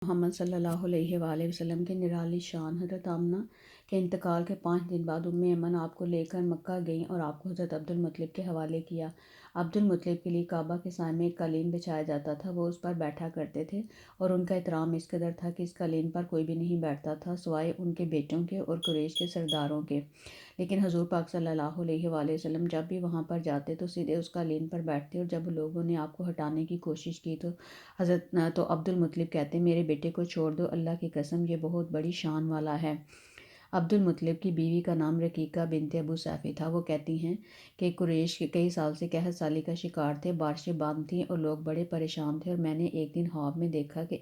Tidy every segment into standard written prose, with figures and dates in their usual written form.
محمد صلی اللہ علیہ وآلہ وسلم کے نرالی شان حضرت آمنہ کے انتقال کے 5 دن بعد ایمن آپ کو لے کر مکہ گئیں اور آپ کو حضرت عبد المطلب کے حوالے کیا۔ عبد المطلب کے لیے کعبہ کے سائے میں ایک قالین بچھایا جاتا تھا، وہ اس پر بیٹھا کرتے تھے اور ان کا احترام اس قدر تھا کہ اس قالین پر کوئی بھی نہیں بیٹھتا تھا سوائے ان کے بیٹوں کے اور قریش کے سرداروں کے۔ لیکن حضور پاک صلی اللہ علیہ وآلہ وسلم جب بھی وہاں پر جاتے تو سیدھے اس قالین پر بیٹھتے، اور جب لوگوں نے آپ کو ہٹانے کی کوشش کی تو عبد المطلب کہتے میرے بیٹے کو چھوڑ دو، اللہ کی قسم یہ بہت بڑی شان والا ہے۔ عبد المطلب کی بیوی کا نام رقیقہ بنت ابو سیفی تھا۔ وہ کہتی ہیں کہ قریش کے کئی سال سے قحط سالی کا شکار تھے، بارشیں بند تھیں اور لوگ بڑے پریشان تھے، اور میں نے ایک دن خواب میں دیکھا کہ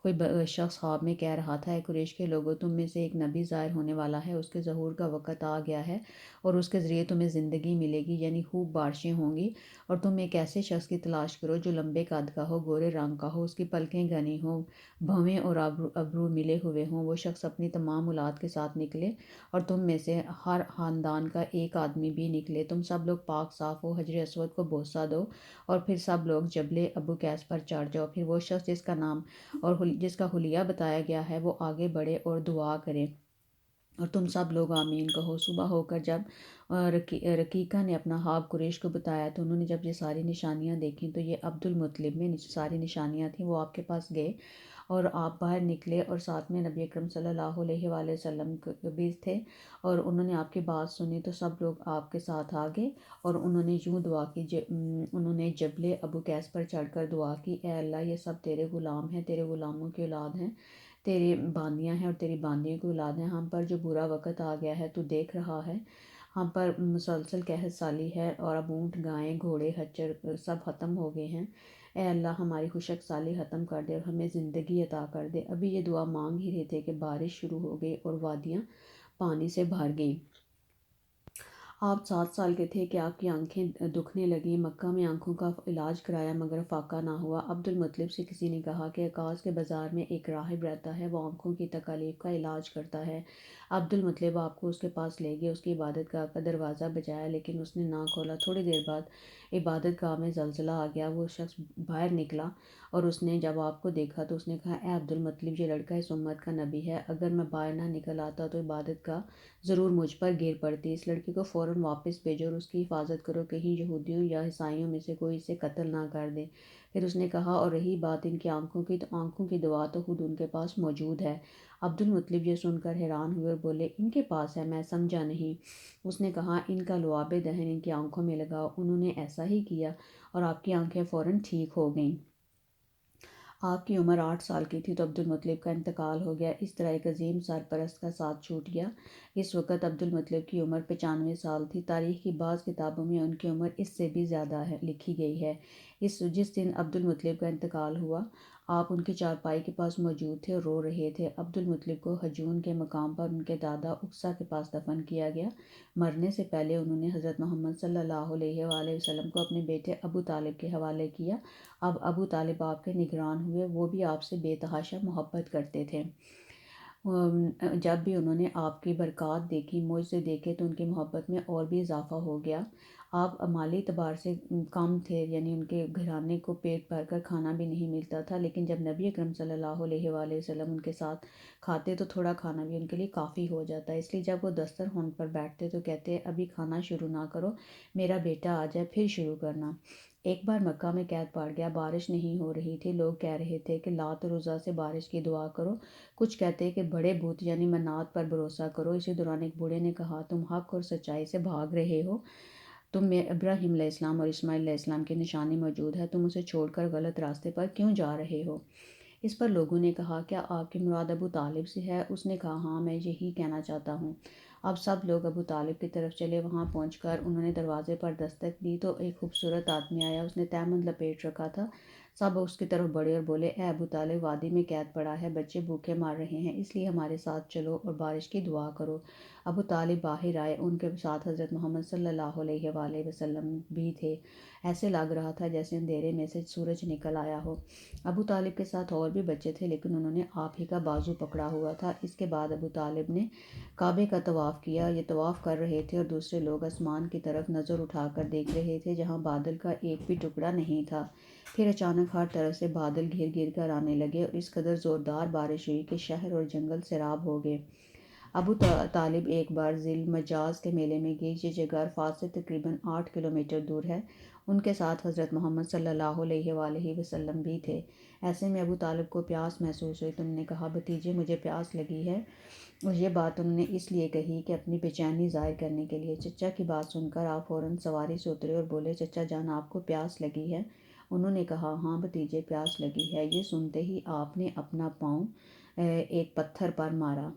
کوئی شخص خواب میں کہہ رہا تھا، اے قریش کے لوگوں، تم میں سے ایک نبی ظاہر ہونے والا ہے، اس کے ظہور کا وقت آ گیا ہے اور اس کے ذریعے تمہیں زندگی ملے گی، یعنی خوب بارشیں ہوں گی، اور تم ایک ایسے شخص کی تلاش کرو جو لمبے قد کا ہو، گورے رنگ کا ہو، اس کی پلکیں گھنی ہوں، بھویں اور ابرو ملے ہوئے ہوں، وہ شخص اپنی تمام اولاد کے ساتھ نکلے اور تم میں سے ہر خاندان کا ایک آدمی بھی نکلے، تم سب لوگ پاک صاف ہو، حجر اسود کو بوسہ دو اور پھر سب لوگ جبل ابو قیس پر چڑھ جاؤ، پھر وہ شخص جس کا نام اور جس کا حلیہ بتایا گیا ہے وہ آگے بڑھے اور دعا کرے اور تم سب لوگ آمین کہو۔ صبح ہو کر جب رقیقہ نے اپنا خواب قریش کو بتایا تو انہوں نے جب یہ ساری نشانیاں دیکھیں تو یہ عبد المطلب میں ساری نشانیاں تھیں، وہ آپ کے پاس گئے اور آپ باہر نکلے اور ساتھ میں نبی اکرم صلی اللہ علیہ وآلہ وسلم بھی تھے، اور انہوں نے آپ کی بات سنی تو سب لوگ آپ کے ساتھ آ گئے اور انہوں نے یوں دعا کی، انہوں نے جبل ابو قیس پر چڑھ کر دعا کی، اے اللہ یہ سب تیرے غلام ہیں، تیرے غلاموں کی اولاد ہیں، تیری باندیاں ہیں اور تیری باندیوں کی اولاد ہیں، ہم پر جو برا وقت آ گیا ہے تو دیکھ رہا ہے، ہم پر مسلسل قحط سالی ہے اور اب اونٹ گائیں گھوڑے خچر سب ختم ہو گئے ہیں، اے اللہ ہماری خشک سالی ختم کر دے اور ہمیں زندگی عطا کر دے۔ ابھی یہ دعا مانگ ہی رہے تھے کہ بارش شروع ہو گئی اور وادیاں پانی سے بھر گئیں۔ آپ 7 سال کے تھے کہ آپ کی آنکھیں دکھنے لگیں، مکہ میں آنکھوں کا علاج کرایا مگر فاقہ نہ ہوا۔ عبد المطلب سے کسی نے کہا کہ عکاظ کے بازار میں ایک راہب رہتا ہے، وہ آنکھوں کی تکالیف کا علاج کرتا ہے۔ عبد المطلب آپ کو اس کے پاس لے گئے، اس کی عبادت گاہ کا دروازہ بجایا لیکن اس نے نہ کھولا۔ تھوڑی دیر بعد عبادت گاہ میں زلزلہ آ گیا، وہ شخص باہر نکلا اور اس نے جب آپ کو دیکھا تو اس نے کہا، اے عبد المطلب یہ لڑکا اس امت کا نبی ہے، اگر میں باہر نہ نکل آتا تو عبادت گاہ ضرور مجھ پر گر پڑتی، اس لڑکی کو فوراً واپس بھیجو اور اس کی حفاظت کرو، کہیں یہودیوں یا عیسائیوں میں سے کوئی اسے قتل نہ کر دے۔ پھر اس نے کہا، اور رہی بات ان کی آنکھوں کی، تو آنکھوں کی دوا تو خود ان کے پاس موجود ہے۔ عبد المطلب یہ سن کر حیران ہوئے اور بولے، ان کے پاس ہے؟ میں سمجھا نہیں۔ اس نے کہا، ان کا لعاب دہن ان کی آنکھوں میں لگاؤ۔ انہوں نے ایسا ہی کیا اور آپ کی آنکھیں فوراً ٹھیک ہو گئیں۔ آپ کی عمر 8 سال کی تھی تو عبد المطلب کا انتقال ہو گیا، اس طرح ایک عظیم سرپرست کا ساتھ چھوٹ گیا۔ اس وقت عبد المطلب کی عمر 95 سال تھی، تاریخ کی بعض کتابوں میں ان کی عمر اس سے بھی زیادہ لکھی گئی ہے۔ جس دن عبد المطلب کا انتقال ہوا آپ ان کی چارپائی کے پاس موجود تھے اور رو رہے تھے۔ عبد المطلب کو حجون کے مقام پر ان کے دادا اقصیٰ کے پاس دفن کیا گیا۔ مرنے سے پہلے انہوں نے حضرت محمد صلی اللہ علیہ وآلہ وسلم کو اپنے بیٹے ابو طالب کے حوالے کیا۔ اب ابو طالب آپ کے نگران ہوئے، وہ بھی آپ سے بے تحاشا محبت کرتے تھے۔ جب بھی انہوں نے آپ کی برکات دیکھی، معجزے دیکھے تو ان کی محبت میں اور بھی اضافہ ہو گیا۔ آپ مالی اعتبار سے کم تھے، یعنی ان کے گھرانے کو پیٹ بھر کر کھانا بھی نہیں ملتا تھا، لیکن جب نبی اکرم صلی اللہ علیہ وآلہ وسلم ان کے ساتھ کھاتے تو تھوڑا کھانا بھی ان کے لیے کافی ہو جاتا، اس لیے جب وہ دسترخوان پر بیٹھتے تو کہتے، ابھی کھانا شروع نہ کرو، میرا بیٹا آ جائے پھر شروع کرنا۔ ایک بار مکہ میں قحط پڑ گیا، بارش نہیں ہو رہی تھی، لوگ کہہ رہے تھے کہ لات اور عزیٰ سے بارش کی دعا کرو، کچھ کہتے کہ بڑے بت یعنی منات پر بھروسہ کرو۔ اسی دوران ایک بوڑھے نے کہا، تم حق اور سچائی سے بھاگ رہے ہو، تم میں ابراہیم علیہ السلام اور اسماعیل علیہ السلام کی نشانی موجود ہے، تم اسے چھوڑ کر غلط راستے پر کیوں جا رہے ہو؟ اس پر لوگوں نے کہا، کیا آپ کی مراد ابو طالب سے ہے؟ اس نے کہا، ہاں میں یہی کہنا چاہتا ہوں۔ اب سب لوگ ابو طالب کی طرف چلے، وہاں پہنچ کر انہوں نے دروازے پر دستک دی تو ایک خوبصورت آدمی آیا، اس نے تہمد لپیٹ رکھا تھا، سب اس کی طرف بڑھے اور بولے، اے ابو طالب، وادی میں قحط پڑا ہے، بچے بھوکے مر رہے ہیں، اس لیے ہمارے ساتھ چلو اور بارش کی دعا کرو۔ ابو طالب باہر آئے، ان کے ساتھ حضرت محمد صلی اللہ علیہ وآلہ وسلم بھی تھے۔ ایسے لگ رہا تھا جیسے اندھیرے میں سے سورج نکل آیا ہو۔ ابو طالب کے ساتھ اور بھی بچے تھے، لیکن انہوں نے آپ ہی کا بازو پکڑا ہوا تھا۔ اس کے بعد ابو طالب نے کعبے کا طواف کیا۔ یہ طواف کر رہے تھے اور دوسرے لوگ آسمان کی طرف نظر اٹھا کر دیکھ رہے تھے، جہاں بادل کا ایک بھی ٹکڑا نہیں تھا۔ پھر اچانک ہر طرف سے بادل گھر گھر کر آنے لگے اور اس قدر زوردار بارش ہوئی کہ شہر اور جنگل سیراب ہو گئے۔ ابو طالب ایک بار ذی المجاز کے میلے میں گئے۔ یہ جگہ عرفات سے تقریباً 8 کلومیٹر دور ہے۔ ان کے ساتھ حضرت محمد صلی اللہ علیہ وآلہ وسلم بھی تھے۔ ایسے میں ابو طالب کو پیاس محسوس ہوئی تو انہوں نے کہا، بھتیجے مجھے پیاس لگی ہے۔ اور یہ بات انہوں نے اس لیے کہی کہ اپنی بے چینی ظاہر کرنے کے لیے۔ چچا کی بات سن کر آپ فوراً سواری سے اترے اور بولے، چچا جان آپ کو پیاس لگی ہے؟ انہوں نے کہا، ہاں بھتیجے پیاس لگی ہے۔ یہ سنتے ہی آپ نے اپنا پاؤں ایک پتھر پر مارا۔